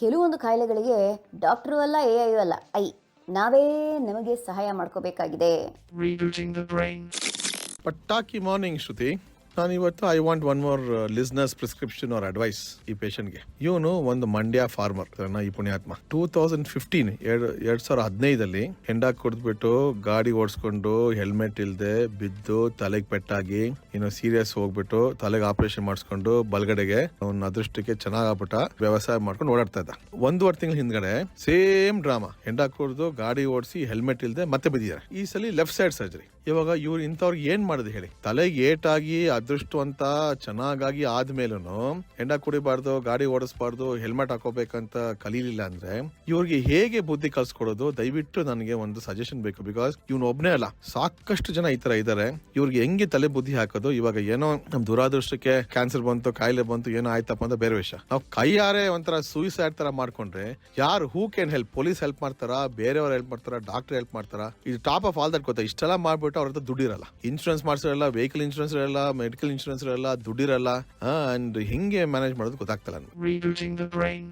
ಕೆಲವೊಂದು ಕಾಯಿಲೆಗಳಿಗೆ ಡಾಕ್ಟ್ರು ಅಲ್ಲ, ಎ ಅಲ್ಲ, ನಾವೇ ನಮಗೆ ಸಹಾಯ ಮಾಡ್ಕೋಬೇಕಾಗಿದೆ. Rebooting the brain. ಪಟಾಕಿ ಮಾರ್ನಿಂಗ್ ಶ್ರುತಿ. ನಾನು ಇವತ್ತು I want one more listeners prescription or advice ಈ ಪೇಷಂಟ್ಗೆ. ಇವನು ಒಂದು ಮಂಡ್ಯ ಫಾರ್ಮರ್, ಈ ಪುಣ್ಯಾತ್ಮ 2015 2015 ಹೆಂಡ ಕುಡಿದ್ಬಿಟ್ಟು ಗಾಡಿ ಓಡಿಸ್ಕೊಂಡು ಹೆಲ್ಮೆಟ್ ಇಲ್ದೆ ಬಿದ್ದು ತಲೆಗೆ ಪೆಟ್ಟಾಗಿ ಇನ್ನು ಸೀರಿಯಸ್ ಹೋಗ್ಬಿಟ್ಟು ತಲೆಗೆ ಆಪರೇಷನ್ ಮಾಡಿಸ್ಕೊಂಡು ಬಲ್ಗಡೆಗೆ ಅವ್ನ ಅದೃಷ್ಟಕ್ಕೆ ಚೆನ್ನಾಗ್ ಆಗ್ಬಿಟ್ಟ. ವ್ಯವಸಾಯ ಮಾಡ್ಕೊಂಡು ಓಡಾಡ್ತಾ ಇದ್ದ. 1.5 ತಿಂಗಳ ಹಿಂದ್ಗಡೆ ಸೇಮ್ ಡ್ರಾಮಾ. ಹೆಂಡ ಕುಡಿದು ಗಾಡಿ ಓಡಿಸಿ ಹೆಲ್ಮೆಟ್ ಇಲ್ದೆ ಮತ್ತೆ ಬಿದ್ದಿದ್ದಾರೆ. ಈ ಸಲ ಲೆಫ್ಟ್ ಸೈಡ್ ಸರ್ಜರಿ. ಇವಾಗ ಇವ್ರು ಇಂಥವ್ರಿಗೆ ಏನ್ ಮಾಡುದು ಹೇಳಿ? ತಲೆಗೆ ಏಟಾಗಿ ಅದೃಷ್ಟವಂತ ಚೆನ್ನಾಗಾಗಿ ಆದ್ಮೇಲೂ ಹೆಂಡ ಕುಡಿಬಾರ್ದು, ಗಾಡಿ ಓಡಿಸಬಾರ್ದು, ಹೆಲ್ಮೆಟ್ ಹಾಕೋಬೇಕಂತ ಕಲೀಲಿಲ್ಲ ಅಂದ್ರೆ ಇವ್ರಿಗೆ ಹೇಗೆ ಬುದ್ಧಿ ಕಲ್ಸ್ಕೊಡೋದು? ದಯವಿಟ್ಟು ನನಗೆ ಒಂದು ಸಜೆಷನ್ ಬೇಕು. ಬಿಕಾಸ್ ಇವ್ನು ಒಬ್ನೇ ಅಲ್ಲ, ಸಾಕಷ್ಟು ಜನ ಈ ತರ ಇದಾರೆ. ಇವ್ರಿಗೆ ಹೆಂಗೆ ತಲೆ ಬುದ್ಧಿ ಹಾಕೋದು? ಇವಾಗ ಏನೋ ನಮ್ ದುರಾದೃಷ್ಟಕ್ಕೆ ಕ್ಯಾನ್ಸರ್ ಬಂತು, ಕಾಯಿಲೆ ಬಂತು, ಏನೋ ಆಯ್ತಪ್ಪ ಅಂತ ಬೇರೆ ವಿಷಯ. ನಾವು ಕೈಯಾರೆ ಒಂಥರ ಸೂಯಿಸೈಡ್ ತರ ಮಾಡ್ಕೊಂಡ್ರೆ ಯಾರು who can help? Police help ಮಾಡ್ತಾರಾ? ಬೇರೆಯವ್ರು ಹೆಲ್ಪ್ ಮಾಡ್ತಾರಾ? ಡಾಕ್ಟರ್ ಹೆಲ್ಪ್ ಮಾಡ್ತಾರಾ? ಇದು ಟಾಪ್ ಆಫ್ ಆಲ್ ದಟ್ ಗೊತ್ತಾ? ಇಷ್ಟೆಲ್ಲ ಮಾಡ್ಬಿಟ್ಟು ಅವ್ರ ಹತ್ರ ದುಡ್ಡಿರಲ್ಲ, ಇನ್ಶೂರೆನ್ಸ್ ಮಾಡ್ಸಿರಲ್ಲ, ವೆಹಿಕಲ್ ಇನ್ಶೂರೆನ್ಸ್ ಇರಲ್ಲ, ಮೆಡಿಕಲ್ ಇನ್ಶೂರೆನ್ಸ್ ಇರಲ್ಲ, ದುಡ್ಡಿರಲ್ಲ. ಅಂಡ್ ಹಿಂಗೆ ಮ್ಯಾನೇಜ್ ಮಾಡೋದು ಗೊತ್ತಾಗ್ತಲ್ಲ. Rebooting the brain.